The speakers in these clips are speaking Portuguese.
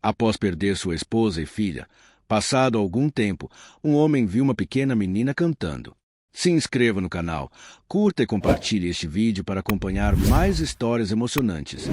Após perder sua esposa e filha, passado algum tempo, um homem viu uma pequena menina cantando. Se inscreva no canal, curta e compartilhe este vídeo para acompanhar mais histórias emocionantes.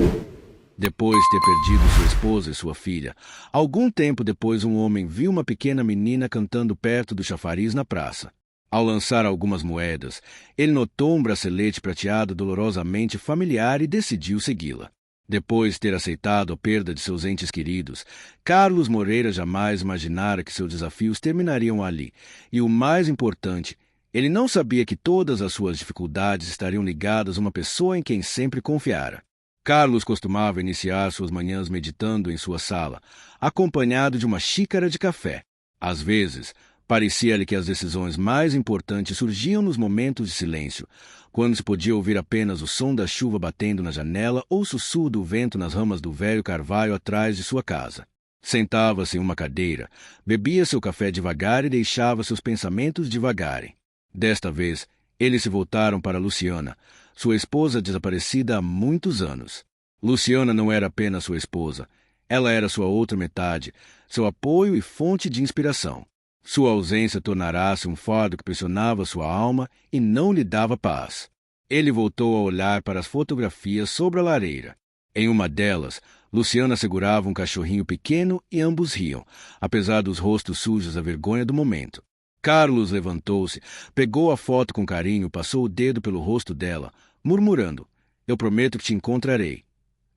Depois de ter perdido sua esposa e sua filha, algum tempo depois um homem viu uma pequena menina cantando perto do chafariz na praça. Ao lançar algumas moedas, ele notou um bracelete prateado dolorosamente familiar e decidiu segui-la. Depois de ter aceitado a perda de seus entes queridos, Carlos Moreira jamais imaginara que seus desafios terminariam ali. E o mais importante, ele não sabia que todas as suas dificuldades estariam ligadas a uma pessoa em quem sempre confiara. Carlos costumava iniciar suas manhãs meditando em sua sala, acompanhado de uma xícara de café. Às vezes, parecia-lhe que as decisões mais importantes surgiam nos momentos de silêncio, quando se podia ouvir apenas o som da chuva batendo na janela ou o sussurro do vento nas ramas do velho carvalho atrás de sua casa. Sentava-se em uma cadeira, bebia seu café devagar e deixava seus pensamentos divagarem. Desta vez, eles se voltaram para Luciana, sua esposa desaparecida há muitos anos. Luciana não era apenas sua esposa, ela era sua outra metade, seu apoio e fonte de inspiração. Sua ausência tornara-se um fardo que pressionava sua alma e não lhe dava paz. Ele voltou a olhar para as fotografias sobre a lareira. Em uma delas, Luciana segurava um cachorrinho pequeno e ambos riam, apesar dos rostos sujos da vergonha do momento. Carlos levantou-se, pegou a foto com carinho, passou o dedo pelo rosto dela, murmurando: "Eu prometo que te encontrarei",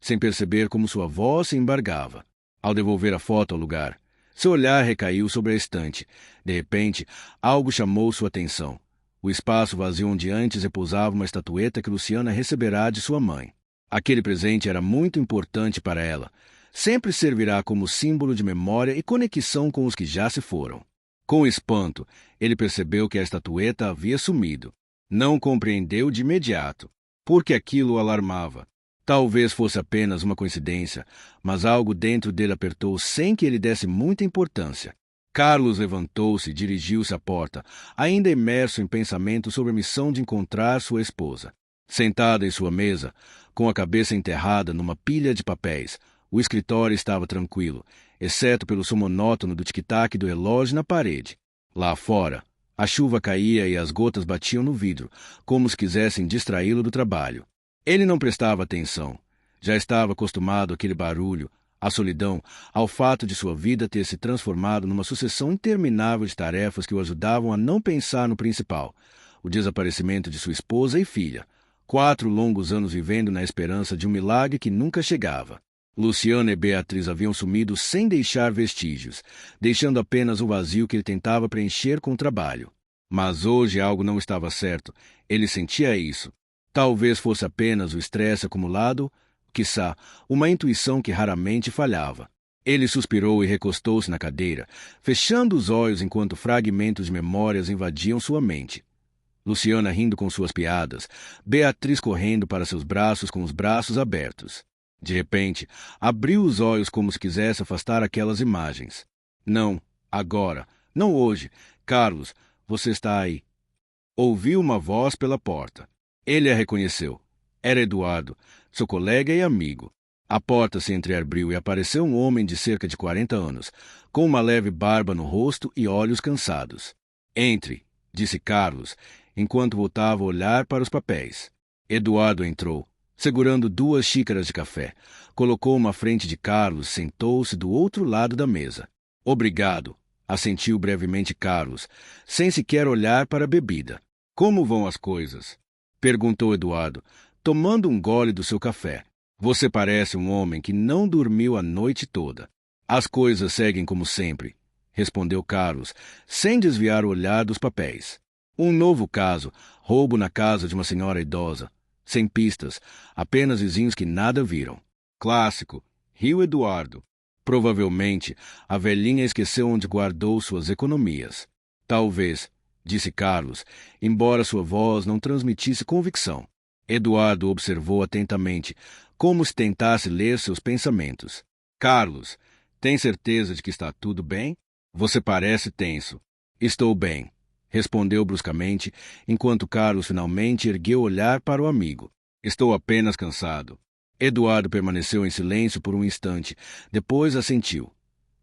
sem perceber como sua voz se embargava. Ao devolver a foto ao lugar, seu olhar recaiu sobre a estante. De repente, algo chamou sua atenção. O espaço vazio onde antes repousava uma estatueta que Luciana receberá de sua mãe. Aquele presente era muito importante para ela. Sempre servirá como símbolo de memória e conexão com os que já se foram. Com espanto, ele percebeu que a estatueta havia sumido. Não compreendeu de imediato, porque aquilo o alarmava. Talvez fosse apenas uma coincidência, mas algo dentro dele apertou sem que ele desse muita importância. Carlos levantou-se e dirigiu-se à porta, ainda imerso em pensamento sobre a missão de encontrar sua esposa. Sentado em sua mesa, com a cabeça enterrada numa pilha de papéis, o escritório estava tranquilo, exceto pelo som monótono do tic-tac do relógio na parede. Lá fora, a chuva caía e as gotas batiam no vidro, como se quisessem distraí-lo do trabalho. Ele não prestava atenção. Já estava acostumado àquele barulho, à solidão, ao fato de sua vida ter se transformado numa sucessão interminável de tarefas que o ajudavam a não pensar no principal: o desaparecimento de sua esposa e filha. 4 longos anos vivendo na esperança de um milagre que nunca chegava. Luciana e Beatriz haviam sumido sem deixar vestígios, deixando apenas o vazio que ele tentava preencher com o trabalho. Mas hoje algo não estava certo. Ele sentia isso. Talvez fosse apenas o estresse acumulado, quiçá, uma intuição que raramente falhava. Ele suspirou e recostou-se na cadeira, fechando os olhos enquanto fragmentos de memórias invadiam sua mente. Luciana rindo com suas piadas, Beatriz correndo para seus braços com os braços abertos. De repente, abriu os olhos como se quisesse afastar aquelas imagens. "Não, agora, não hoje. Carlos, você está aí." Ouviu uma voz pela porta. Ele a reconheceu. Era Eduardo, seu colega e amigo. A porta se entreabriu e apareceu um homem de cerca de 40 anos, com uma leve barba no rosto e olhos cansados. "Entre", disse Carlos, enquanto voltava a olhar para os papéis. Eduardo entrou, segurando 2 xícaras de café. Colocou uma à frente de Carlos e sentou-se do outro lado da mesa. "Obrigado", assentiu brevemente Carlos, sem sequer olhar para a bebida. "Como vão as coisas?" perguntou Eduardo, tomando um gole do seu café. "Você parece um homem que não dormiu a noite toda." "As coisas seguem como sempre", respondeu Carlos, sem desviar o olhar dos papéis. Um novo caso: roubo na casa de uma senhora idosa. Sem pistas, apenas vizinhos que nada viram. "Clássico", riu Eduardo. "Provavelmente, a velhinha esqueceu onde guardou suas economias." "Talvez", disse Carlos, embora sua voz não transmitisse convicção. Eduardo observou atentamente, como se tentasse ler seus pensamentos. "Carlos, tem certeza de que está tudo bem? Você parece tenso." "Estou bem", respondeu bruscamente, enquanto Carlos finalmente ergueu o olhar para o amigo. "Estou apenas cansado." Eduardo permaneceu em silêncio por um instante, depois assentiu.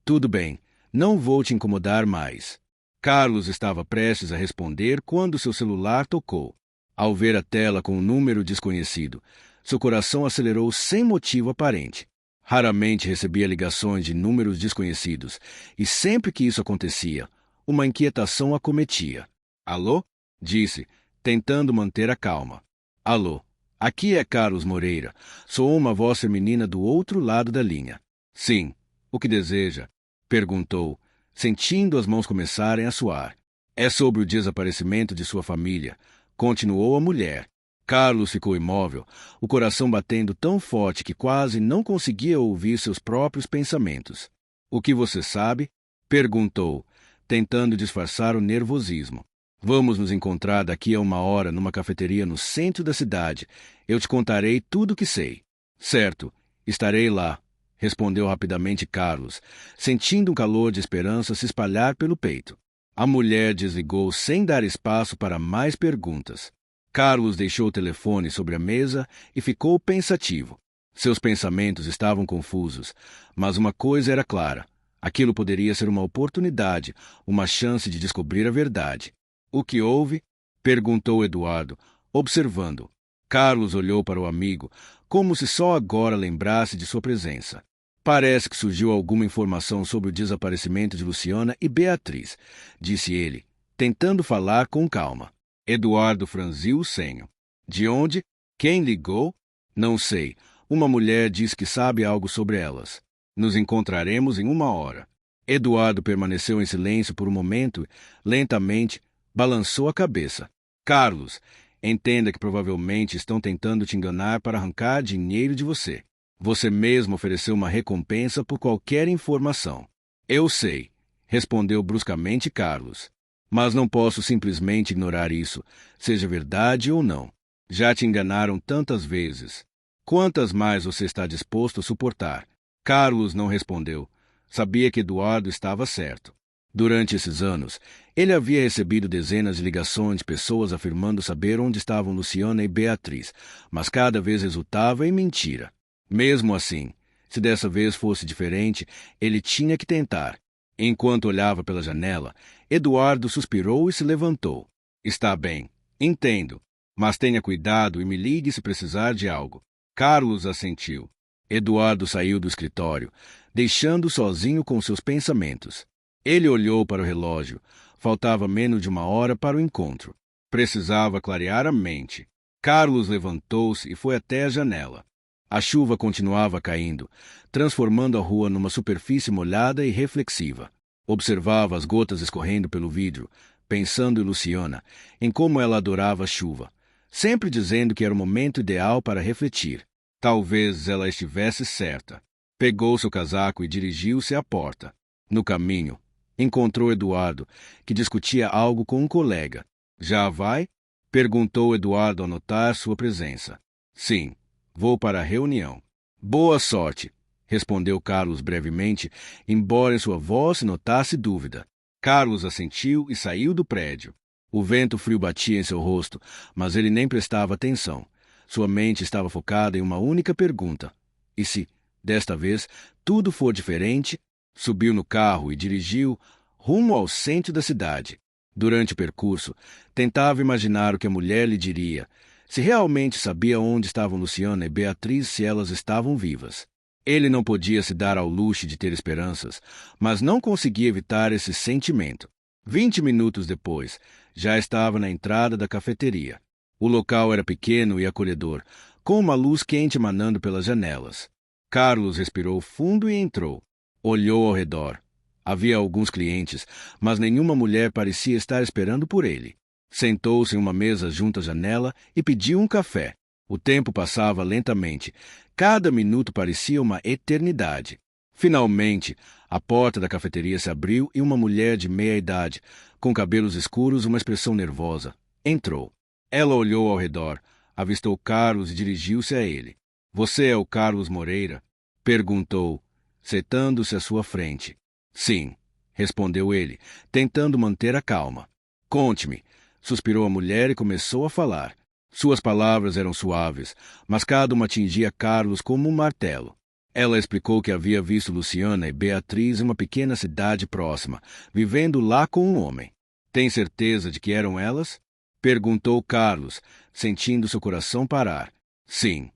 Tudo bem, não vou te incomodar mais. Carlos estava prestes a responder quando seu celular tocou. Ao ver a tela com um número desconhecido, seu coração acelerou sem motivo aparente. Raramente recebia ligações de números desconhecidos, e sempre que isso acontecia, uma inquietação acometia. Alô? Disse, tentando manter a calma. Alô? Aqui é Carlos Moreira. Sou uma voz feminina do outro lado da linha. Sim. O que deseja? Perguntou, sentindo as mãos começarem a suar. É sobre o desaparecimento de sua família, continuou a mulher. Carlos ficou imóvel, o coração batendo tão forte que quase não conseguia ouvir seus próprios pensamentos. O que você sabe? Perguntou, tentando disfarçar o nervosismo. Vamos nos encontrar daqui a 1 hora numa cafeteria no centro da cidade. Eu te contarei tudo o que sei. Certo, estarei lá, respondeu rapidamente Carlos, sentindo um calor de esperança se espalhar pelo peito. A mulher desligou sem dar espaço para mais perguntas. Carlos deixou o telefone sobre a mesa e ficou pensativo. Seus pensamentos estavam confusos, mas uma coisa era clara. Aquilo poderia ser uma oportunidade, uma chance de descobrir a verdade. O que houve? Perguntou Eduardo, observando. Carlos olhou para o amigo, como se só agora lembrasse de sua presença. Parece que surgiu alguma informação sobre o desaparecimento de Luciana e Beatriz, disse ele, tentando falar com calma. Eduardo franziu o senho. De onde? Quem ligou? Não sei. Uma mulher diz que sabe algo sobre elas. Nos encontraremos em 1 hora. Eduardo permaneceu em silêncio por um momento, lentamente, balançou a cabeça. Carlos, entenda que provavelmente estão tentando te enganar para arrancar dinheiro de você. Você mesmo ofereceu uma recompensa por qualquer informação. Eu sei, respondeu bruscamente Carlos. Mas não posso simplesmente ignorar isso, seja verdade ou não. Já te enganaram tantas vezes. Quantas mais você está disposto a suportar? Carlos não respondeu. Sabia que Eduardo estava certo. Durante esses anos, ele havia recebido dezenas de ligações de pessoas afirmando saber onde estavam Luciana e Beatriz, mas cada vez resultava em mentira. Mesmo assim, se dessa vez fosse diferente, ele tinha que tentar. Enquanto olhava pela janela, Eduardo suspirou e se levantou. Está bem, entendo, mas tenha cuidado e me ligue se precisar de algo. Carlos assentiu. Eduardo saiu do escritório, deixando-o sozinho com seus pensamentos. Ele olhou para o relógio. Faltava menos de 1 hora para o encontro. Precisava clarear a mente. Carlos levantou-se e foi até a janela. A chuva continuava caindo, transformando a rua numa superfície molhada e reflexiva. Observava as gotas escorrendo pelo vidro, pensando em Luciana, em como ela adorava a chuva, sempre dizendo que era o momento ideal para refletir. Talvez ela estivesse certa. Pegou seu casaco e dirigiu-se à porta. No caminho, encontrou Eduardo, que discutia algo com um colega. Já vai? Perguntou Eduardo ao notar sua presença. Sim, vou para a reunião. Boa sorte, respondeu Carlos brevemente, embora em sua voz se notasse dúvida. Carlos assentiu e saiu do prédio. O vento frio batia em seu rosto, mas ele nem prestava atenção. Sua mente estava focada em uma única pergunta. E se, desta vez, tudo for diferente? Subiu no carro e dirigiu rumo ao centro da cidade. Durante o percurso, tentava imaginar o que a mulher lhe diria, se realmente sabia onde estavam Luciana e Beatriz, se elas estavam vivas. Ele não podia se dar ao luxo de ter esperanças, mas não conseguia evitar esse sentimento. 20 minutos depois, já estava na entrada da cafeteria. O local era pequeno e acolhedor, com uma luz quente emanando pelas janelas. Carlos respirou fundo e entrou. Olhou ao redor. Havia alguns clientes, mas nenhuma mulher parecia estar esperando por ele. Sentou-se em uma mesa junto à janela e pediu um café. O tempo passava lentamente. Cada minuto parecia uma eternidade. Finalmente, a porta da cafeteria se abriu e uma mulher de meia-idade, com cabelos escuros e uma expressão nervosa, entrou. Ela olhou ao redor, avistou Carlos e dirigiu-se a ele. — Você é o Carlos Moreira? Perguntou, sentando-se à sua frente. — Sim, respondeu ele, tentando manter a calma. — Conte-me, suspirou a mulher e começou a falar. Suas palavras eram suaves, mas cada uma atingia Carlos como um martelo. Ela explicou que havia visto Luciana e Beatriz em uma pequena cidade próxima, vivendo lá com um homem. Tem certeza de que eram elas? Perguntou Carlos, sentindo seu coração parar. Sim,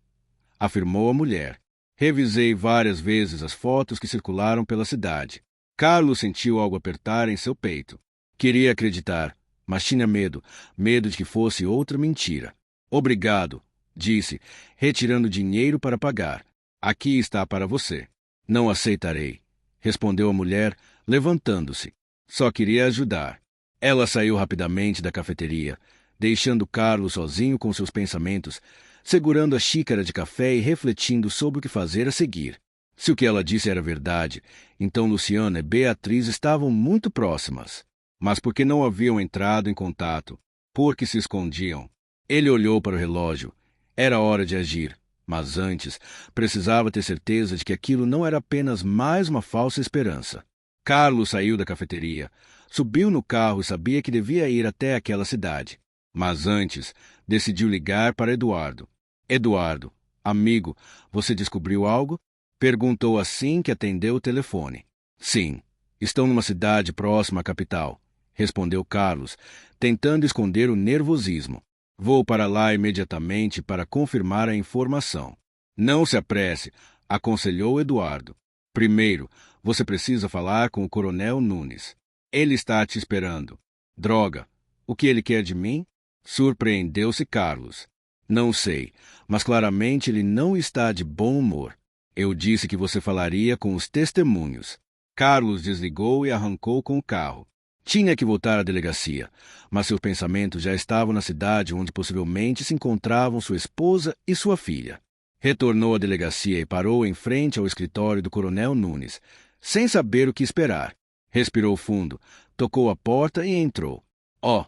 afirmou a mulher. Revisei várias vezes as fotos que circularam pela cidade. Carlos sentiu algo apertar em seu peito. Queria acreditar, mas tinha medo de que fosse outra mentira. Obrigado, disse, retirando dinheiro para pagar. Aqui está para você. Não aceitarei, respondeu a mulher, levantando-se. Só queria ajudar. Ela saiu rapidamente da cafeteria, deixando Carlos sozinho com seus pensamentos, segurando a xícara de café e refletindo sobre o que fazer a seguir. Se o que ela disse era verdade, então Luciana e Beatriz estavam muito próximas. Mas por que não haviam entrado em contato? Por que se escondiam? Ele olhou para o relógio. Era hora de agir, mas antes precisava ter certeza de que aquilo não era apenas mais uma falsa esperança. Carlos saiu da cafeteria, subiu no carro e sabia que devia ir até aquela cidade. Mas antes, decidiu ligar para Eduardo. Eduardo, amigo, você descobriu algo? Perguntou assim que atendeu o telefone. Sim, estou numa cidade próxima à capital, respondeu Carlos, tentando esconder o nervosismo. Vou para lá imediatamente para confirmar a informação. Não se apresse, aconselhou Eduardo. Primeiro, você precisa falar com o Coronel Nunes. Ele está te esperando. Droga, o que ele quer de mim? Surpreendeu-se Carlos. Não sei, mas claramente ele não está de bom humor. Eu disse que você falaria com os testemunhos. Carlos desligou e arrancou com o carro. Tinha que voltar à delegacia, mas seus pensamentos já estavam na cidade onde possivelmente se encontravam sua esposa e sua filha. Retornou à delegacia e parou em frente ao escritório do Coronel Nunes, sem saber o que esperar. Respirou fundo, tocou a porta e entrou. Oh,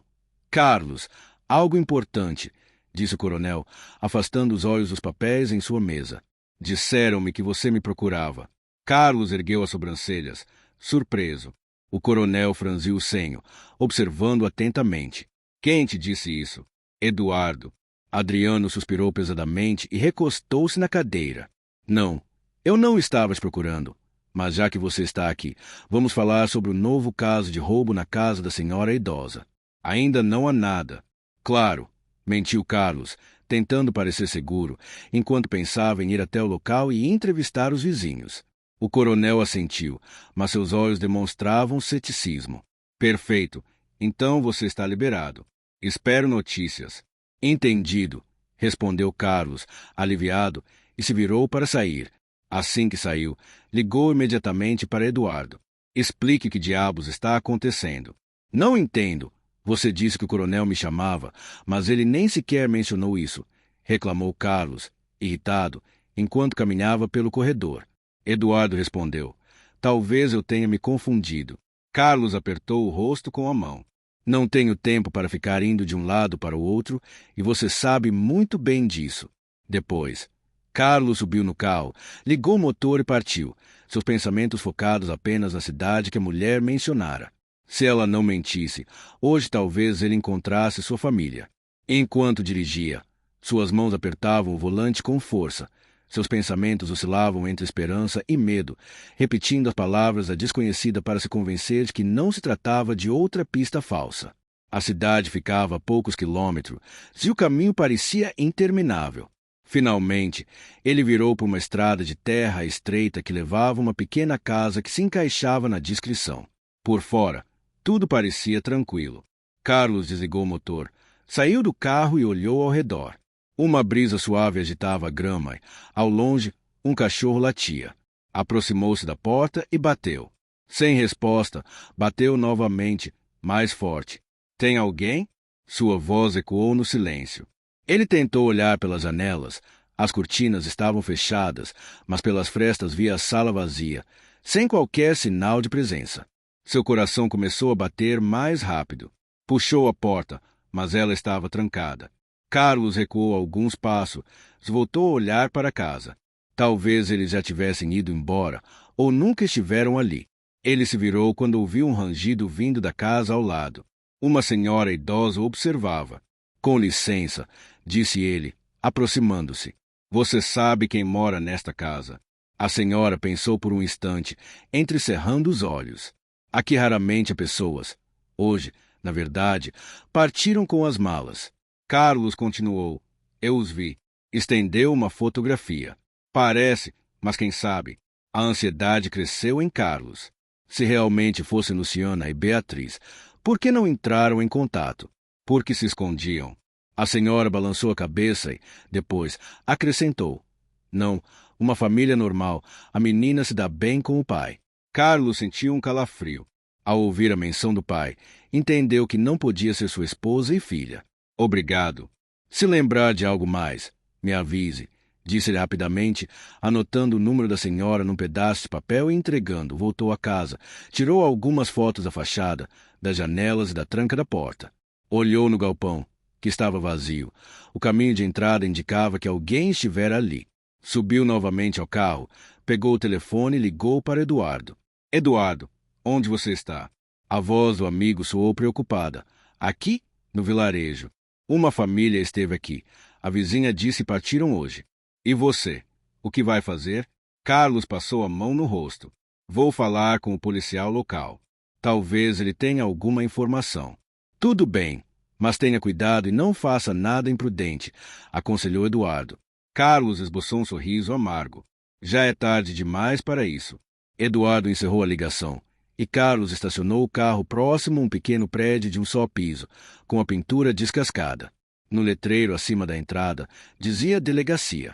Carlos, algo importante, disse o coronel, afastando os olhos dos papéis em sua mesa. Disseram-me que você me procurava. Carlos ergueu as sobrancelhas, surpreso. O coronel franziu o senho, observando atentamente. Quem te disse isso? Eduardo. Adriano suspirou pesadamente e recostou-se na cadeira. Não, eu não estava te procurando. Mas já que você está aqui, vamos falar sobre o novo caso de roubo na casa da senhora idosa. Ainda não há nada. Claro, mentiu Carlos, tentando parecer seguro, enquanto pensava em ir até o local e entrevistar os vizinhos. O coronel assentiu, mas seus olhos demonstravam ceticismo. Perfeito. Então você está liberado. Espero notícias. Entendido, respondeu Carlos, aliviado, e se virou para sair. Assim que saiu, ligou imediatamente para Eduardo. Explique o que diabos está acontecendo. Não entendo. Você disse que o coronel me chamava, mas ele nem sequer mencionou isso, reclamou Carlos, irritado, enquanto caminhava pelo corredor. Eduardo respondeu. Talvez eu tenha me confundido. Carlos apertou o rosto com a mão. Não tenho tempo para ficar indo de um lado para o outro, e você sabe muito bem disso. Depois, Carlos subiu no carro, ligou o motor e partiu, seus pensamentos focados apenas na cidade que a mulher mencionara. Se ela não mentisse, hoje talvez ele encontrasse sua família. Enquanto dirigia, suas mãos apertavam o volante com força. Seus pensamentos oscilavam entre esperança e medo, repetindo as palavras da desconhecida para se convencer de que não se tratava de outra pista falsa. A cidade ficava a poucos quilômetros e o caminho parecia interminável. Finalmente, ele virou por uma estrada de terra estreita que levava a uma pequena casa que se encaixava na descrição. Por fora, tudo parecia tranquilo. Carlos desligou o motor, saiu do carro e olhou ao redor. Uma brisa suave agitava a grama. Ao longe, um cachorro latia. Aproximou-se da porta e bateu. Sem resposta, bateu novamente, mais forte. Tem alguém? Sua voz ecoou no silêncio. Ele tentou olhar pelas janelas. As cortinas estavam fechadas, mas pelas frestas via a sala vazia, sem qualquer sinal de presença. Seu coração começou a bater mais rápido. Puxou a porta, mas ela estava trancada. Carlos recuou alguns passos, voltou a olhar para a casa. Talvez eles já tivessem ido embora, ou nunca estiveram ali. Ele se virou quando ouviu um rangido vindo da casa ao lado. Uma senhora idosa o observava. Com licença, disse ele, aproximando-se. Você sabe quem mora nesta casa. A senhora pensou por um instante, entrecerrando os olhos. Aqui raramente há pessoas. Hoje, na verdade, partiram com as malas. Carlos continuou. Eu os vi. Estendeu uma fotografia. Parece, mas quem sabe? A ansiedade cresceu em Carlos. Se realmente fossem Luciana e Beatriz, por que não entraram em contato? Por que se escondiam? A senhora balançou a cabeça e, depois, acrescentou. Não, uma família normal. A menina se dá bem com o pai. Carlos sentiu um calafrio. Ao ouvir a menção do pai, entendeu que não podia ser sua esposa e filha. Obrigado. Se lembrar de algo mais, me avise, disse-lhe rapidamente, anotando o número da senhora num pedaço de papel e entregando. Voltou à casa, tirou algumas fotos da fachada, das janelas e da tranca da porta. Olhou no galpão, que estava vazio. O caminho de entrada indicava que alguém estivera ali. Subiu novamente ao carro, pegou o telefone e ligou para Eduardo. Eduardo, onde você está? A voz do amigo soou preocupada. Aqui, no vilarejo. Uma família esteve aqui. A vizinha disse que partiram hoje. E você? O que vai fazer? Carlos passou a mão no rosto. Vou falar com o policial local. Talvez ele tenha alguma informação. Tudo bem, mas tenha cuidado e não faça nada imprudente, aconselhou Eduardo. Carlos esboçou um sorriso amargo. Já é tarde demais para isso. Eduardo encerrou a ligação, e Carlos estacionou o carro próximo a um pequeno prédio de um só piso, com a pintura descascada. No letreiro acima da entrada, dizia delegacia.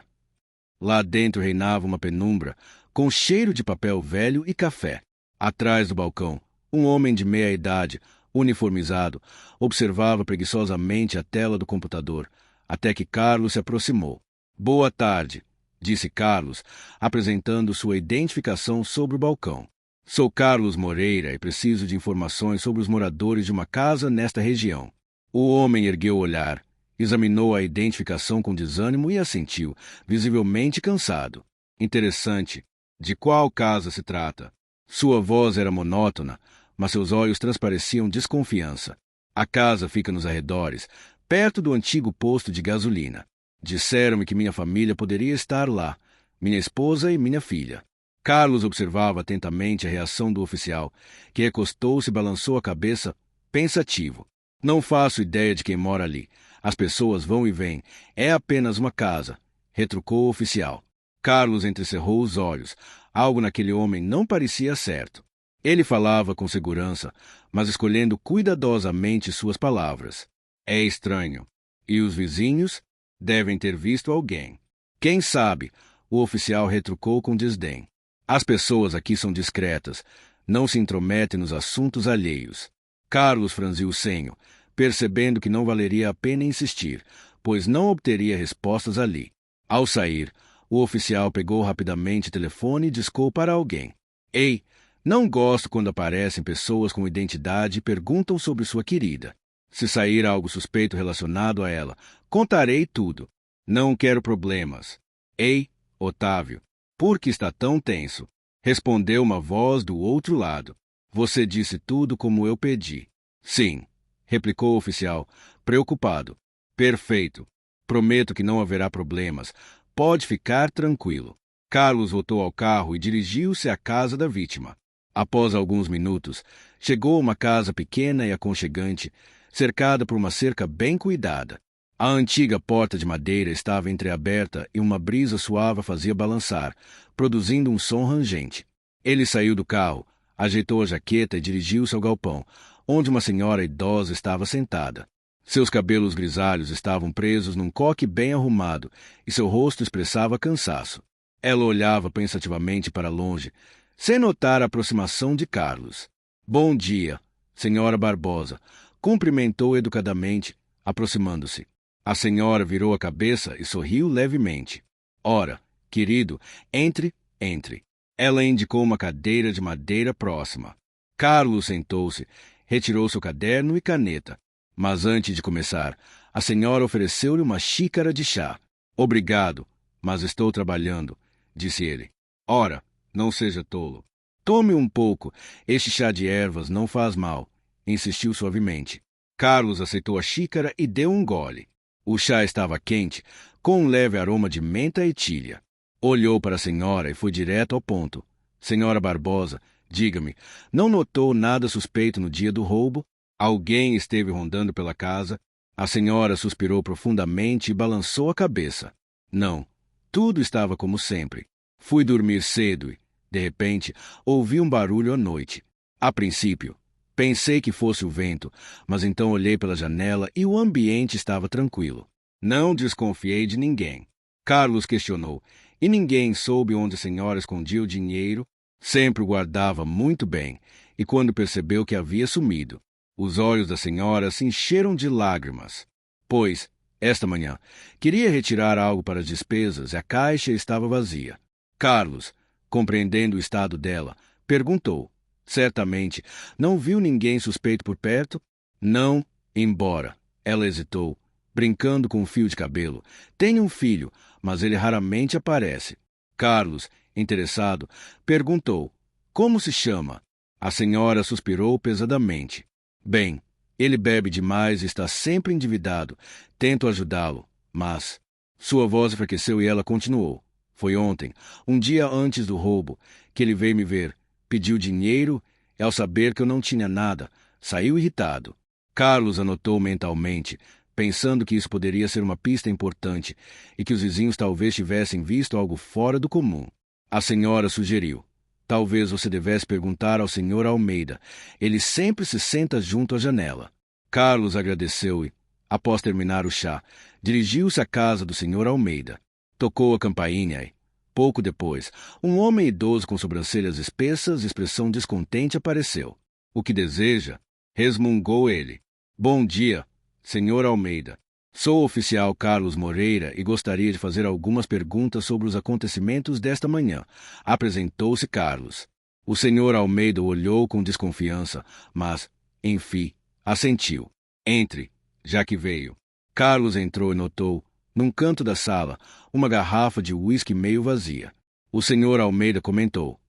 Lá dentro reinava uma penumbra, com cheiro de papel velho e café. Atrás do balcão, um homem de meia idade, uniformizado, observava preguiçosamente a tela do computador, até que Carlos se aproximou. Boa tarde, disse Carlos, apresentando sua identificação sobre o balcão. Sou Carlos Moreira e preciso de informações sobre os moradores de uma casa nesta região. O homem ergueu o olhar, examinou a identificação com desânimo e assentiu, visivelmente cansado. Interessante. De qual casa se trata? Sua voz era monótona, mas seus olhos transpareciam desconfiança. A casa fica nos arredores, perto do antigo posto de gasolina. Disseram-me que minha família poderia estar lá, minha esposa e minha filha. Carlos observava atentamente a reação do oficial, que recostou-se e balançou a cabeça, pensativo. Não faço ideia de quem mora ali. As pessoas vão e vêm. É apenas uma casa, retrucou o oficial. Carlos entrecerrou os olhos. Algo naquele homem não parecia certo. Ele falava com segurança, mas escolhendo cuidadosamente suas palavras. É estranho. E os vizinhos? Devem ter visto alguém. Quem sabe? O oficial retrucou com desdém. As pessoas aqui são discretas. Não se intrometem nos assuntos alheios. Carlos franziu o senho, percebendo que não valeria a pena insistir, pois não obteria respostas ali. Ao sair, o oficial pegou rapidamente o telefone e discou para alguém. Ei, não gosto quando aparecem pessoas com identidade e perguntam sobre sua querida. Se sair algo suspeito relacionado a ela, contarei tudo. Não quero problemas. Ei, Otávio, por que está tão tenso? Respondeu uma voz do outro lado. Você disse tudo como eu pedi. Sim, replicou o oficial, preocupado. Perfeito. Prometo que não haverá problemas. Pode ficar tranquilo. Carlos voltou ao carro e dirigiu-se à casa da vítima. Após alguns minutos, chegou a uma casa pequena e aconchegante, cercada por uma cerca bem cuidada. A antiga porta de madeira estava entreaberta e uma brisa suave a fazia balançar, produzindo um som rangente. Ele saiu do carro, ajeitou a jaqueta e dirigiu-se ao galpão, onde uma senhora idosa estava sentada. Seus cabelos grisalhos estavam presos num coque bem arrumado e seu rosto expressava cansaço. Ela olhava pensativamente para longe, sem notar a aproximação de Carlos. Bom dia, senhora Barbosa, cumprimentou educadamente, aproximando-se. A senhora virou a cabeça e sorriu levemente. Ora, querido, entre, entre. Ela indicou uma cadeira de madeira próxima. Carlos sentou-se, retirou seu caderno e caneta. Mas antes de começar, a senhora ofereceu-lhe uma xícara de chá. Obrigado, mas estou trabalhando, disse ele. Ora, não seja tolo. Tome um pouco, este chá de ervas não faz mal, insistiu suavemente. Carlos aceitou a xícara e deu um gole. O chá estava quente, com um leve aroma de menta e tília. Olhou para a senhora e foi direto ao ponto. Senhora Barbosa, diga-me, não notou nada suspeito no dia do roubo? Alguém esteve rondando pela casa? A senhora suspirou profundamente e balançou a cabeça. Não, tudo estava como sempre. Fui dormir cedo e, de repente, ouvi um barulho à noite. A princípio, pensei que fosse o vento, mas então olhei pela janela e o ambiente estava tranquilo. Não desconfiei de ninguém. Carlos questionou. E ninguém soube onde a senhora escondia o dinheiro? Sempre o guardava muito bem, e quando percebeu que havia sumido, os olhos da senhora se encheram de lágrimas. Pois, esta manhã, queria retirar algo para as despesas e a caixa estava vazia. Carlos, compreendendo o estado dela, perguntou. Certamente, não viu ninguém suspeito por perto? Não, embora. Ela hesitou, brincando com um fio de cabelo. Tenho um filho, mas ele raramente aparece. Carlos, interessado, perguntou. Como se chama? A senhora suspirou pesadamente. Bem, ele bebe demais e está sempre endividado. Tento ajudá-lo, mas... Sua voz enfraqueceu e ela continuou. Foi ontem, um dia antes do roubo, que ele veio me ver. Pediu dinheiro e, ao saber que eu não tinha nada, saiu irritado. Carlos anotou mentalmente, pensando que isso poderia ser uma pista importante e que os vizinhos talvez tivessem visto algo fora do comum. A senhora sugeriu. Talvez você devesse perguntar ao Sr. Almeida. Ele sempre se senta junto à janela. Carlos agradeceu e, após terminar o chá, dirigiu-se à casa do Sr. Almeida. Tocou a campainha e, pouco depois, um homem idoso com sobrancelhas espessas e expressão descontente apareceu. O que deseja? Resmungou ele. Bom dia, Sr. Almeida. Sou o oficial Carlos Moreira e gostaria de fazer algumas perguntas sobre os acontecimentos desta manhã. Apresentou-se Carlos. O Sr. Almeida olhou com desconfiança, mas, enfim, assentiu. Entre, já que veio. Carlos entrou e notou, num canto da sala, uma garrafa de uísque meio vazia. O Sr. Almeida comentou.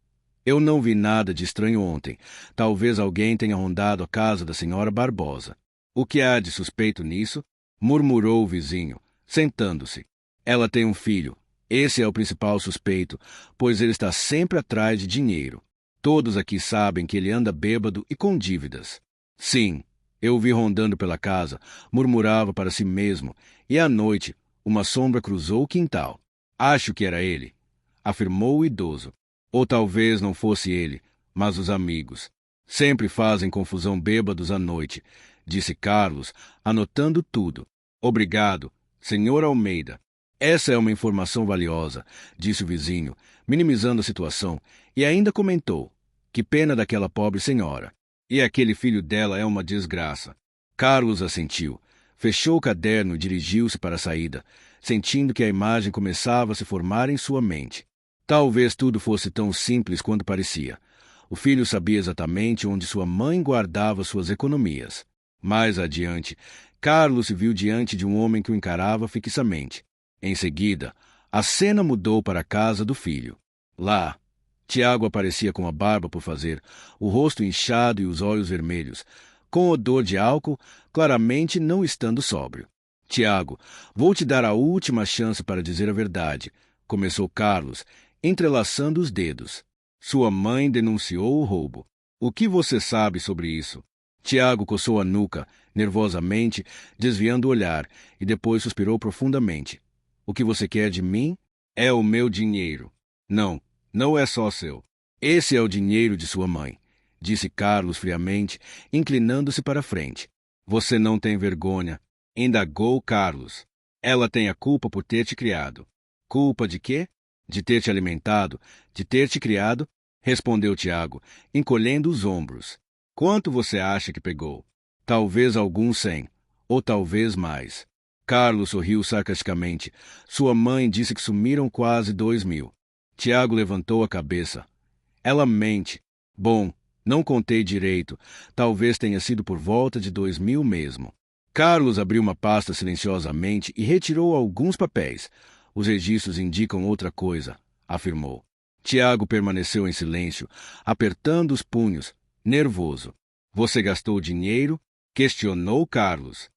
Eu não vi nada de estranho ontem. Talvez alguém tenha rondado a casa da Sra. Barbosa. O que há de suspeito nisso? Murmurou o vizinho, sentando-se. Ela tem um filho. Esse é o principal suspeito, pois ele está sempre atrás de dinheiro. Todos aqui sabem que ele anda bêbado e com dívidas. Sim, eu o vi rondando pela casa, murmurava para si mesmo, e à noite uma sombra cruzou o quintal. Acho que era ele, afirmou o idoso. Ou talvez não fosse ele, mas os amigos. Sempre fazem confusão bêbados à noite, disse Carlos, anotando tudo. Obrigado, Sr. Almeida. Essa é uma informação valiosa, disse o vizinho, minimizando a situação, e ainda comentou. Que pena daquela pobre senhora. E aquele filho dela é uma desgraça. Carlos assentiu, fechou o caderno e dirigiu-se para a saída, sentindo que a imagem começava a se formar em sua mente. Talvez tudo fosse tão simples quanto parecia. O filho sabia exatamente onde sua mãe guardava suas economias. Mais adiante, Carlos se viu diante de um homem que o encarava fixamente. Em seguida, a cena mudou para a casa do filho. Lá, Tiago aparecia com a barba por fazer, o rosto inchado e os olhos vermelhos, com odor de álcool, claramente não estando sóbrio. Tiago, vou te dar a última chance para dizer a verdade, começou Carlos, entrelaçando os dedos. Sua mãe denunciou o roubo. O que você sabe sobre isso? Tiago coçou a nuca, nervosamente, desviando o olhar, e depois suspirou profundamente. O que você quer de mim? É o meu dinheiro. Não, não é só seu. Esse é o dinheiro de sua mãe, disse Carlos friamente, inclinando-se para a frente. Você não tem vergonha, indagou Carlos. Ela tem a culpa por ter te criado. Culpa de quê? De ter te alimentado, de ter te criado, respondeu Tiago, encolhendo os ombros. Quanto você acha que pegou? Talvez alguns 100, ou talvez mais. Carlos sorriu sarcasticamente. Sua mãe disse que sumiram quase 2.000. Tiago levantou a cabeça. Ela mente. Bom, não contei direito. Talvez tenha sido por volta de 2.000 mesmo. Carlos abriu uma pasta silenciosamente e retirou alguns papéis. Os registros indicam outra coisa, afirmou. Tiago permaneceu em silêncio, apertando os punhos, nervoso. Você gastou dinheiro? Questionou Carlos.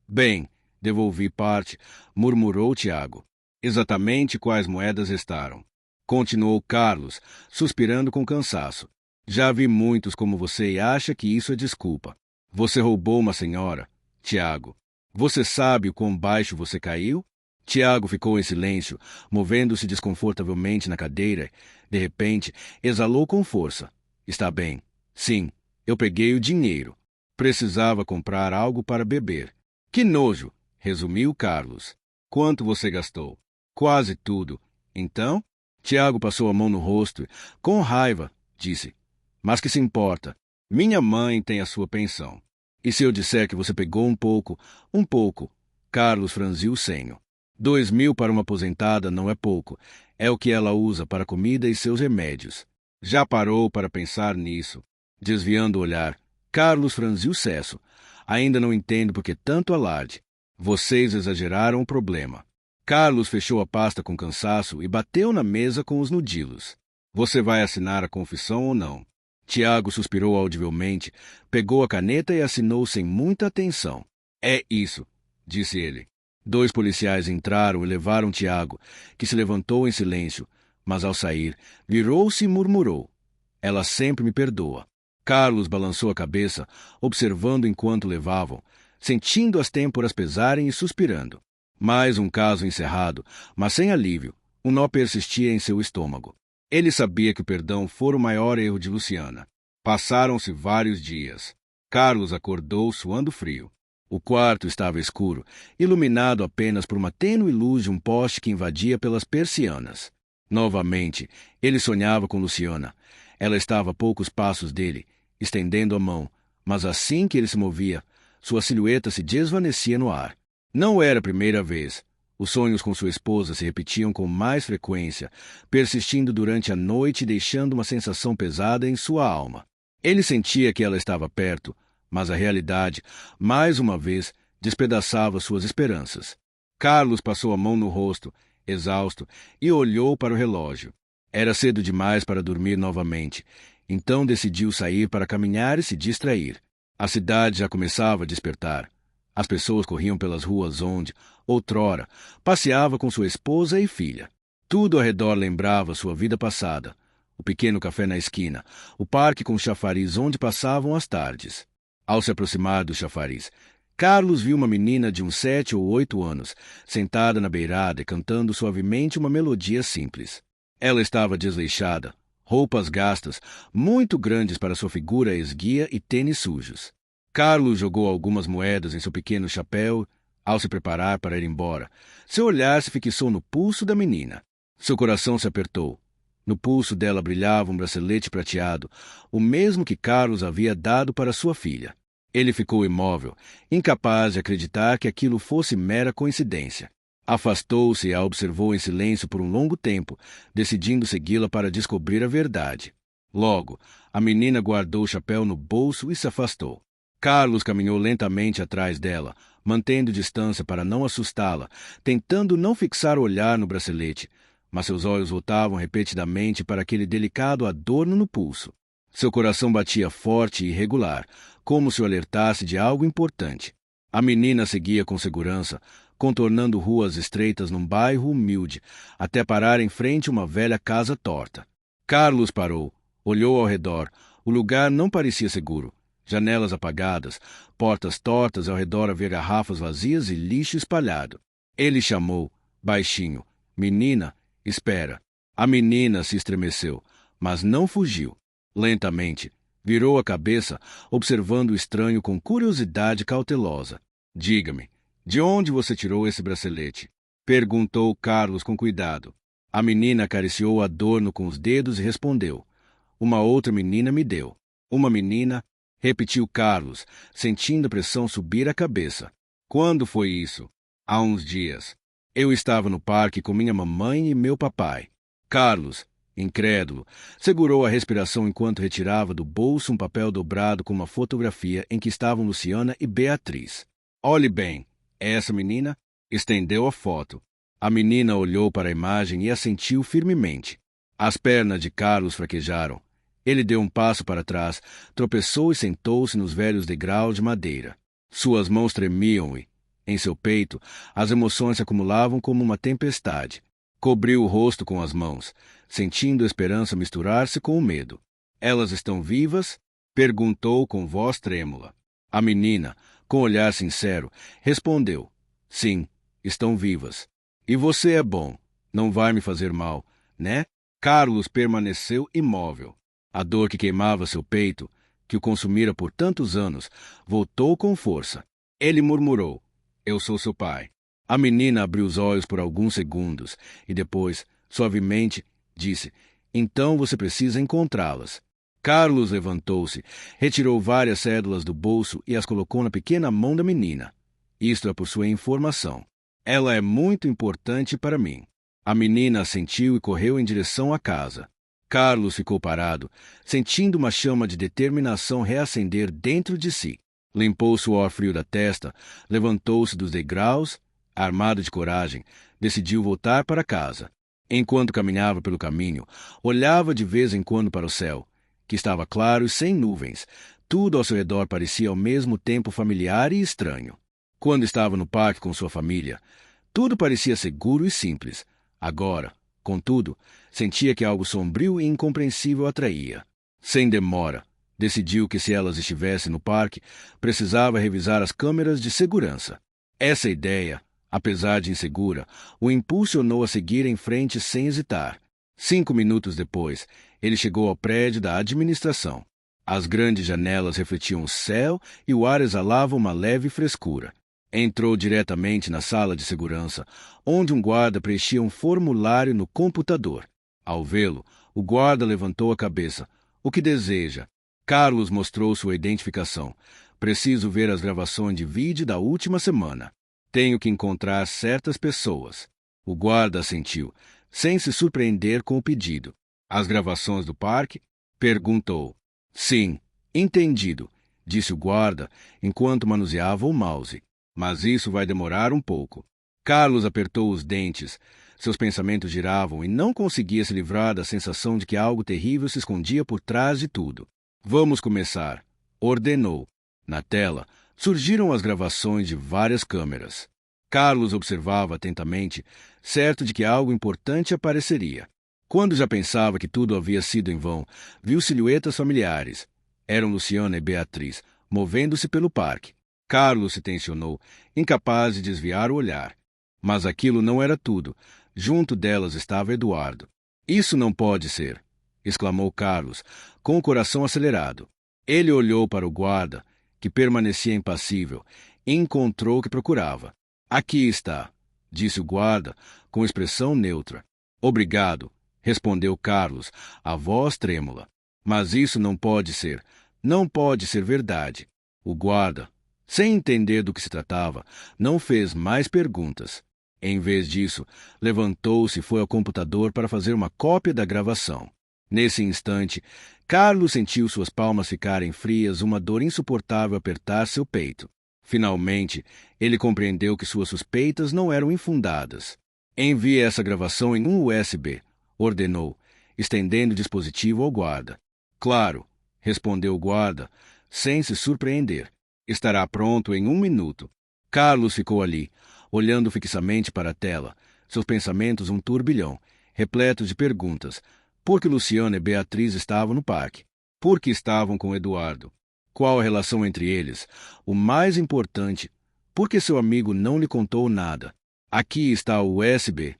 Bem, devolvi parte, murmurou Tiago. Exatamente quais moedas restaram? Continuou Carlos, suspirando com cansaço. Já vi muitos como você e acha que isso é desculpa. Você roubou uma senhora. Tiago, você sabe o quão baixo você caiu? Tiago ficou em silêncio, movendo-se desconfortavelmente na cadeira. De repente, exalou com força. Está bem. Sim, eu peguei o dinheiro. Precisava comprar algo para beber. Que nojo, resumiu Carlos. Quanto você gastou? Quase tudo. Então? Tiago passou a mão no rosto. Com raiva, disse. Mas que se importa? Minha mãe tem a sua pensão. E se eu disser que você pegou um pouco? Um pouco. Carlos franziu o senho. 2.000 para uma aposentada não é pouco. É o que ela usa para comida e seus remédios. Já parou para pensar nisso? Desviando o olhar, Carlos franziu o ceço. Ainda não entendo por que tanto alarde. Vocês exageraram o problema. Carlos fechou a pasta com cansaço e bateu na mesa com os nudilos. Você vai assinar a confissão ou não? Tiago suspirou audivelmente, pegou a caneta e assinou sem muita atenção. É isso, disse ele. 2 policiais entraram e levaram Tiago, que se levantou em silêncio, mas ao sair, virou-se e murmurou. Ela sempre me perdoa. Carlos balançou a cabeça, observando enquanto levavam, sentindo as têmporas pesarem e suspirando. Mais um caso encerrado, mas sem alívio. Um nó persistia em seu estômago. Ele sabia que o perdão fora o maior erro de Luciana. Passaram-se vários dias. Carlos acordou suando frio. O quarto estava escuro, iluminado apenas por uma tênue luz de um poste que invadia pelas persianas. Novamente, ele sonhava com Luciana. Ela estava a poucos passos dele, estendendo a mão, mas assim que ele se movia, sua silhueta se desvanecia no ar. Não era a primeira vez. Os sonhos com sua esposa se repetiam com mais frequência, persistindo durante a noite e deixando uma sensação pesada em sua alma. Ele sentia que ela estava perto, mas a realidade, mais uma vez, despedaçava suas esperanças. Carlos passou a mão no rosto, exausto, e olhou para o relógio. Era cedo demais para dormir novamente, então decidiu sair para caminhar e se distrair. A cidade já começava a despertar. As pessoas corriam pelas ruas onde, outrora, passeava com sua esposa e filha. Tudo ao redor lembrava sua vida passada. O pequeno café na esquina, o parque com chafariz onde passavam as tardes. Ao se aproximar do chafariz, Carlos viu uma menina de uns 7 ou 8 anos, sentada na beirada e cantando suavemente uma melodia simples. Ela estava desleixada, roupas gastas, muito grandes para sua figura esguia e tênis sujos. Carlos jogou algumas moedas em seu pequeno chapéu ao se preparar para ir embora. Seu olhar se fixou no pulso da menina. Seu coração se apertou. No pulso dela brilhava um bracelete prateado, o mesmo que Carlos havia dado para sua filha. Ele ficou imóvel, incapaz de acreditar que aquilo fosse mera coincidência. Afastou-se e a observou em silêncio por um longo tempo, decidindo segui-la para descobrir a verdade. Logo, a menina guardou o chapéu no bolso e se afastou. Carlos caminhou lentamente atrás dela, mantendo distância para não assustá-la, tentando não fixar o olhar no bracelete, mas seus olhos voltavam repetidamente para aquele delicado adorno no pulso. Seu coração batia forte e irregular, como se o alertasse de algo importante. A menina seguia com segurança, contornando ruas estreitas num bairro humilde, até parar em frente a uma velha casa torta. Carlos parou, olhou ao redor. O lugar não parecia seguro. Janelas apagadas, portas tortas, ao redor havia garrafas vazias e lixo espalhado. Ele chamou, baixinho, menina, espera. A menina se estremeceu, mas não fugiu. Lentamente, virou a cabeça, observando o estranho com curiosidade cautelosa. Diga-me, de onde você tirou esse bracelete? Perguntou Carlos com cuidado. A menina acariciou o adorno com os dedos e respondeu. Uma outra menina me deu. Uma menina... Repetiu Carlos, sentindo a pressão subir a cabeça. Quando foi isso? Há uns dias. Eu estava no parque com minha mamãe e meu papai. Carlos, incrédulo, segurou a respiração enquanto retirava do bolso um papel dobrado com uma fotografia em que estavam Luciana e Beatriz. Olhe bem, é essa menina? Estendeu a foto. A menina olhou para a imagem e assentiu firmemente. As pernas de Carlos fraquejaram. Ele deu um passo para trás, tropeçou e sentou-se nos velhos degraus de madeira. Suas mãos tremiam e, em seu peito, as emoções se acumulavam como uma tempestade. Cobriu o rosto com as mãos, sentindo a esperança misturar-se com o medo. Elas estão vivas? Perguntou com voz trêmula. A menina, com olhar sincero, respondeu: Sim, estão vivas. E você é bom, não vai me fazer mal, né? Carlos permaneceu imóvel. A dor que queimava seu peito, que o consumira por tantos anos, voltou com força. Ele murmurou: Eu sou seu pai. A menina abriu os olhos por alguns segundos e depois, suavemente, disse: Então você precisa encontrá-las. Carlos levantou-se, retirou várias cédulas do bolso e as colocou na pequena mão da menina. Isto é por sua informação. Ela é muito importante para mim. A menina assentiu e correu em direção à casa. Carlos ficou parado, sentindo uma chama de determinação reacender dentro de si. Limpou o suor frio da testa, levantou-se dos degraus, armado de coragem, decidiu voltar para casa. Enquanto caminhava pelo caminho, olhava de vez em quando para o céu, que estava claro e sem nuvens. Tudo ao seu redor parecia ao mesmo tempo familiar e estranho. Quando estava no parque com sua família, tudo parecia seguro e simples. Agora, contudo, sentia que algo sombrio e incompreensível atraía. Sem demora, decidiu que se elas estivessem no parque, precisava revisar as câmeras de segurança. Essa ideia, apesar de insegura, o impulsionou a seguir em frente sem hesitar. 5 minutos depois, ele chegou ao prédio da administração. As grandes janelas refletiam o céu e o ar exalava uma leve frescura. Entrou diretamente na sala de segurança, onde um guarda preenchia um formulário no computador. Ao vê-lo, o guarda levantou a cabeça. O que deseja? Carlos mostrou sua identificação. Preciso ver as gravações de vídeo da última semana. Tenho que encontrar certas pessoas. O guarda assentiu, sem se surpreender com o pedido. As gravações do parque? Perguntou. Sim, entendido, disse o guarda, enquanto manuseava o mouse. Mas isso vai demorar um pouco. Carlos apertou os dentes. Seus pensamentos giravam e não conseguia se livrar da sensação de que algo terrível se escondia por trás de tudo. Vamos começar, ordenou. Na tela, surgiram as gravações de várias câmeras. Carlos observava atentamente, certo de que algo importante apareceria. Quando já pensava que tudo havia sido em vão, viu silhuetas familiares. Eram Luciana e Beatriz, movendo-se pelo parque. Carlos se tensionou, incapaz de desviar o olhar. Mas aquilo não era tudo. Junto delas estava Eduardo. Isso não pode ser, exclamou Carlos, com o coração acelerado. Ele olhou para o guarda, que permanecia impassível, e encontrou o que procurava. Aqui está, disse o guarda, com expressão neutra. Obrigado, respondeu Carlos, a voz trêmula. Mas isso não pode ser. Não pode ser verdade. O guarda, sem entender do que se tratava, não fez mais perguntas. Em vez disso, levantou-se e foi ao computador para fazer uma cópia da gravação. Nesse instante, Carlos sentiu suas palmas ficarem frias, uma dor insuportável apertar seu peito. Finalmente, ele compreendeu que suas suspeitas não eram infundadas. Envie essa gravação em um USB, ordenou, estendendo o dispositivo ao guarda. Claro, respondeu o guarda, sem se surpreender. Estará pronto em 1 minuto. Carlos ficou ali, olhando fixamente para a tela, seus pensamentos um turbilhão, repletos de perguntas. Por que Luciana e Beatriz estavam no parque? Por que estavam com Eduardo? Qual a relação entre eles? O mais importante, por que seu amigo não lhe contou nada? Aqui está o USB,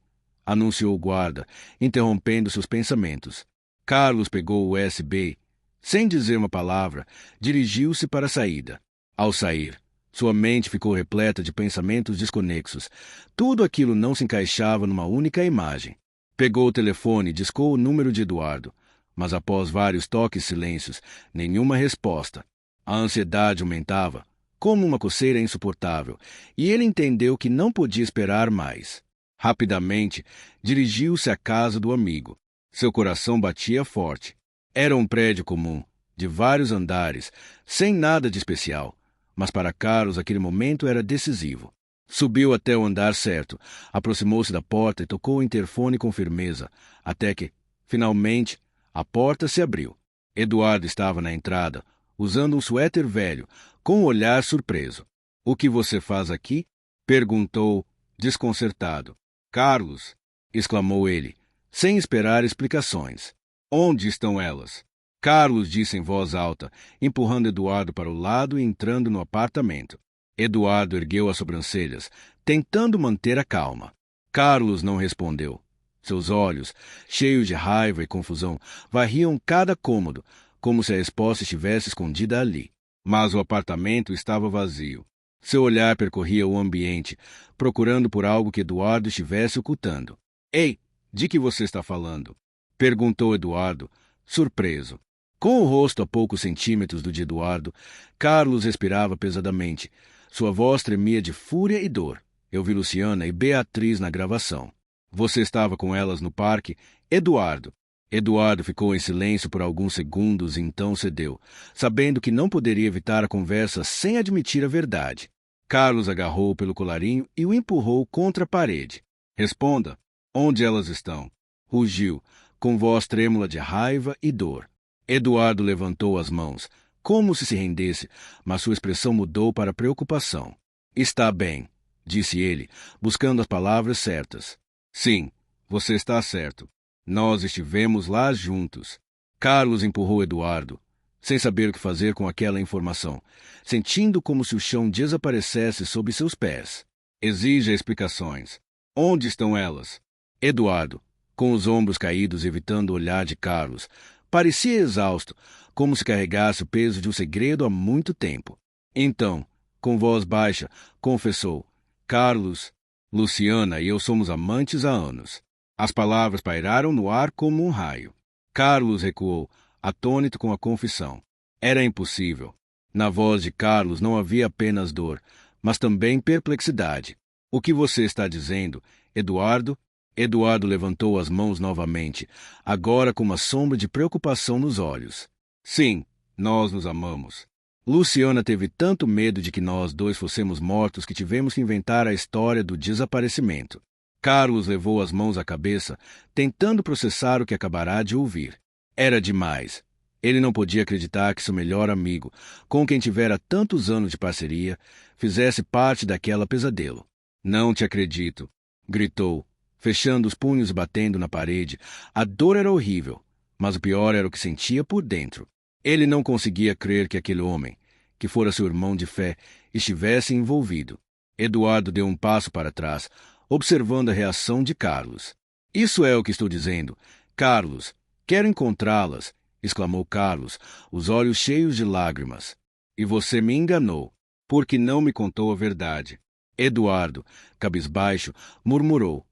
anunciou o guarda, interrompendo seus pensamentos. Carlos pegou o USB. Sem dizer uma palavra, dirigiu-se para a saída. Ao sair, sua mente ficou repleta de pensamentos desconexos. Tudo aquilo não se encaixava numa única imagem. Pegou o telefone e discou o número de Eduardo, mas após vários toques e silêncios, nenhuma resposta. A ansiedade aumentava, como uma coceira insuportável, e ele entendeu que não podia esperar mais. Rapidamente, dirigiu-se à casa do amigo. Seu coração batia forte. Era um prédio comum, de vários andares, sem nada de especial. Mas para Carlos aquele momento era decisivo. Subiu até o andar certo, aproximou-se da porta e tocou o interfone com firmeza, até que, finalmente, a porta se abriu. Eduardo estava na entrada, usando um suéter velho, com um olhar surpreso. O que você faz aqui? Perguntou, desconcertado. Carlos, exclamou ele, sem esperar explicações. Onde estão elas? Carlos disse em voz alta, empurrando Eduardo para o lado e entrando no apartamento. Eduardo ergueu as sobrancelhas, tentando manter a calma. Carlos não respondeu. Seus olhos, cheios de raiva e confusão, varriam cada cômodo, como se a esposa estivesse escondida ali. Mas o apartamento estava vazio. Seu olhar percorria o ambiente, procurando por algo que Eduardo estivesse ocultando. Ei, de que você está falando? Perguntou Eduardo, surpreso. Com o rosto a poucos centímetros do de Eduardo, Carlos respirava pesadamente. Sua voz tremia de fúria e dor. Eu vi Luciana e Beatriz na gravação. Você estava com elas no parque? Eduardo. Eduardo ficou em silêncio por alguns segundos e então cedeu, sabendo que não poderia evitar a conversa sem admitir a verdade. Carlos agarrou-o pelo colarinho e o empurrou contra a parede. Responda. Onde elas estão? Rugiu, com voz trêmula de raiva e dor. Eduardo levantou as mãos, como se rendesse, mas sua expressão mudou para preocupação. Está bem, disse ele, buscando as palavras certas. Sim, você está certo. Nós estivemos lá juntos. Carlos empurrou Eduardo, sem saber o que fazer com aquela informação, sentindo como se o chão desaparecesse sob seus pés. Exija explicações. Onde estão elas? Eduardo, com os ombros caídos evitando o olhar de Carlos, parecia exausto, como se carregasse o peso de um segredo há muito tempo. Então, com voz baixa, confessou: Carlos, Luciana e eu somos amantes há anos. As palavras pairaram no ar como um raio. Carlos recuou, atônito com a confissão. Era impossível. Na voz de Carlos não havia apenas dor, mas também perplexidade. O que você está dizendo, Eduardo? Eduardo levantou as mãos novamente, agora com uma sombra de preocupação nos olhos. Sim, nós nos amamos. Luciana teve tanto medo de que nós dois fossemos mortos que tivemos que inventar a história do desaparecimento. Carlos levou as mãos à cabeça, tentando processar o que acabará de ouvir. Era demais. Ele não podia acreditar que seu melhor amigo, com quem tivera tantos anos de parceria, fizesse parte daquela pesadelo. Não te acredito, gritou, fechando os punhos e batendo na parede. A dor era horrível, mas o pior era o que sentia por dentro. Ele não conseguia crer que aquele homem, que fora seu irmão de fé, estivesse envolvido. Eduardo deu um passo para trás, observando a reação de Carlos. Isso é o que estou dizendo. Carlos, quero encontrá-las, exclamou Carlos, os olhos cheios de lágrimas. E você me enganou, porque não me contou a verdade. Eduardo, cabisbaixo, murmurou.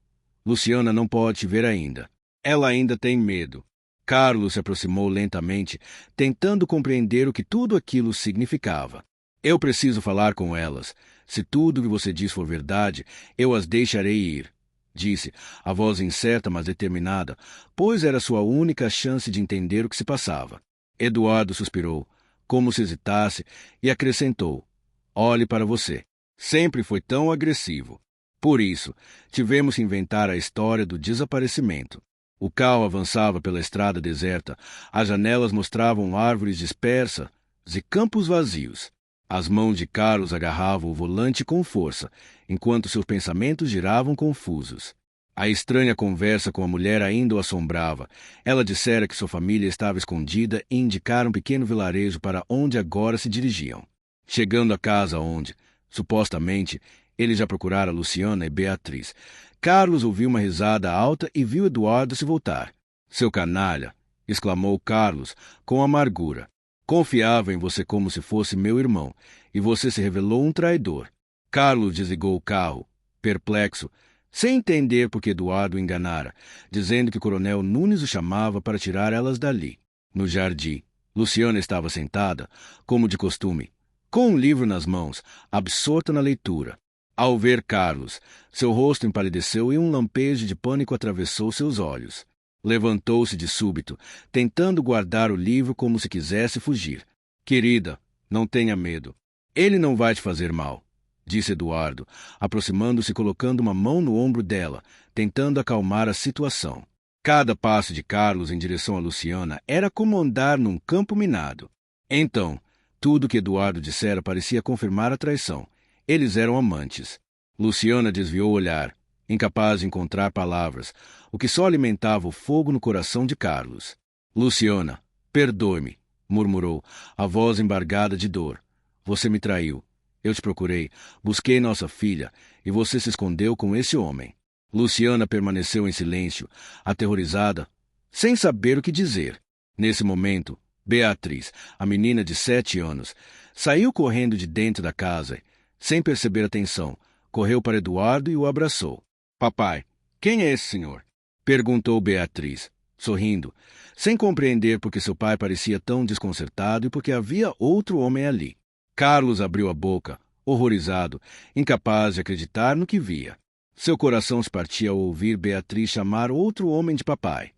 Luciana não pode te ver ainda. Ela ainda tem medo. Carlos se aproximou lentamente, tentando compreender o que tudo aquilo significava. Eu preciso falar com elas. Se tudo o que você diz for verdade, eu as deixarei ir, disse, a voz incerta mas determinada, pois era sua única chance de entender o que se passava. Eduardo suspirou, como se hesitasse, e acrescentou: olhe para você. Sempre foi tão agressivo. Por isso, tivemos que inventar a história do desaparecimento. O carro avançava pela estrada deserta, as janelas mostravam árvores dispersas e campos vazios. As mãos de Carlos agarravam o volante com força, enquanto seus pensamentos giravam confusos. A estranha conversa com a mulher ainda o assombrava. Ela dissera que sua família estava escondida e indicara um pequeno vilarejo para onde agora se dirigiam. Chegando à casa onde, supostamente, ele já procurara Luciana e Beatriz, Carlos ouviu uma risada alta e viu Eduardo se voltar. Seu canalha, exclamou Carlos, com amargura. Confiava em você como se fosse meu irmão, e você se revelou um traidor. Carlos desligou o carro, perplexo, sem entender por que Eduardo o enganara, dizendo que o coronel Nunes o chamava para tirar elas dali. No jardim, Luciana estava sentada, como de costume, com um livro nas mãos, absorta na leitura. Ao ver Carlos, seu rosto empalideceu e um lampejo de pânico atravessou seus olhos. Levantou-se de súbito, tentando guardar o livro como se quisesse fugir. Querida, não tenha medo. Ele não vai te fazer mal, disse Eduardo, aproximando-se e colocando uma mão no ombro dela, tentando acalmar a situação. Cada passo de Carlos em direção a Luciana era como andar num campo minado. Então, tudo o que Eduardo dissera parecia confirmar a traição. Eles eram amantes. Luciana desviou o olhar, incapaz de encontrar palavras, o que só alimentava o fogo no coração de Carlos. Luciana, perdoe-me, murmurou, a voz embargada de dor. Você me traiu. Eu te procurei, busquei nossa filha, e você se escondeu com esse homem. Luciana permaneceu em silêncio, aterrorizada, sem saber o que dizer. Nesse momento, Beatriz, a menina de 7 anos, saiu correndo de dentro da casa. Sem perceber a tensão, correu para Eduardo e o abraçou. Papai, quem é esse senhor? Perguntou Beatriz, sorrindo, sem compreender por que seu pai parecia tão desconcertado e porque havia outro homem ali. Carlos abriu a boca, horrorizado, incapaz de acreditar no que via. Seu coração se partia ao ouvir Beatriz chamar outro homem de papai.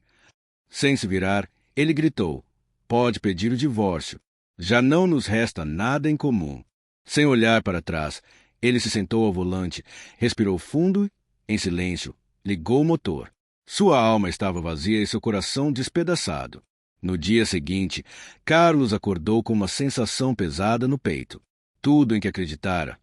Sem se virar, ele gritou, pode pedir o divórcio. Já não nos resta nada em comum. Sem olhar para trás, ele se sentou ao volante, respirou fundo e, em silêncio, ligou o motor. Sua alma estava vazia e seu coração despedaçado. No dia seguinte, Carlos acordou com uma sensação pesada no peito. Tudo em que acreditara,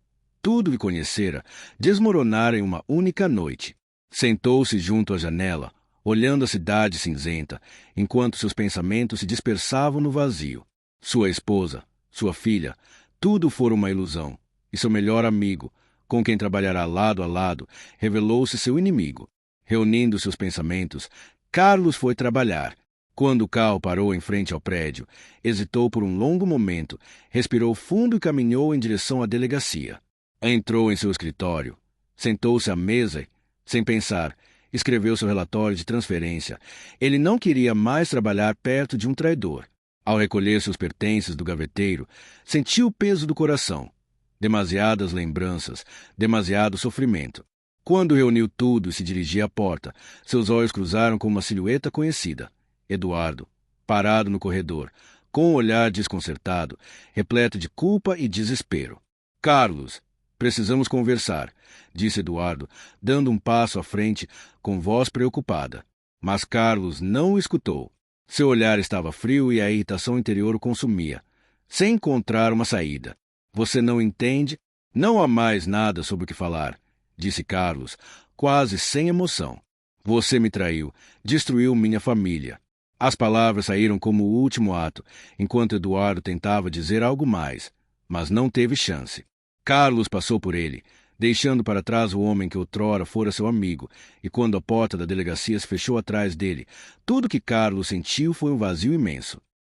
tudo que conhecera, desmoronara em uma única noite. Sentou-se junto à janela, olhando a cidade cinzenta, enquanto seus pensamentos se dispersavam no vazio. Sua esposa, sua filha, tudo fora uma ilusão, e seu melhor amigo, com quem trabalhará lado a lado, revelou-se seu inimigo. Reunindo seus pensamentos, Carlos foi trabalhar. Quando o carro parou em frente ao prédio, hesitou por um longo momento, respirou fundo e caminhou em direção à delegacia. Entrou em seu escritório, sentou-se à mesa e, sem pensar, escreveu seu relatório de transferência. Ele não queria mais trabalhar perto de um traidor. Ao recolher seus pertences do gaveteiro, sentiu o peso do coração. Demasiadas lembranças, demasiado sofrimento. Quando reuniu tudo e se dirigia à porta, seus olhos cruzaram com uma silhueta conhecida. Eduardo, parado no corredor, com um olhar desconcertado, repleto de culpa e desespero. Carlos, precisamos conversar, disse Eduardo, dando um passo à frente, com voz preocupada. Mas Carlos não o escutou. Seu olhar estava frio e a irritação interior o consumia, sem encontrar uma saída. Você não entende? Não há mais nada sobre o que falar, disse Carlos, quase sem emoção. Você me traiu, destruiu minha família. As palavras saíram como o último ato, enquanto Eduardo tentava dizer algo mais, mas não teve chance. Carlos passou por ele, deixando para trás o homem que outrora fora seu amigo, e quando a porta da delegacia se fechou atrás dele, tudo que Carlos sentiu foi um vazio imenso.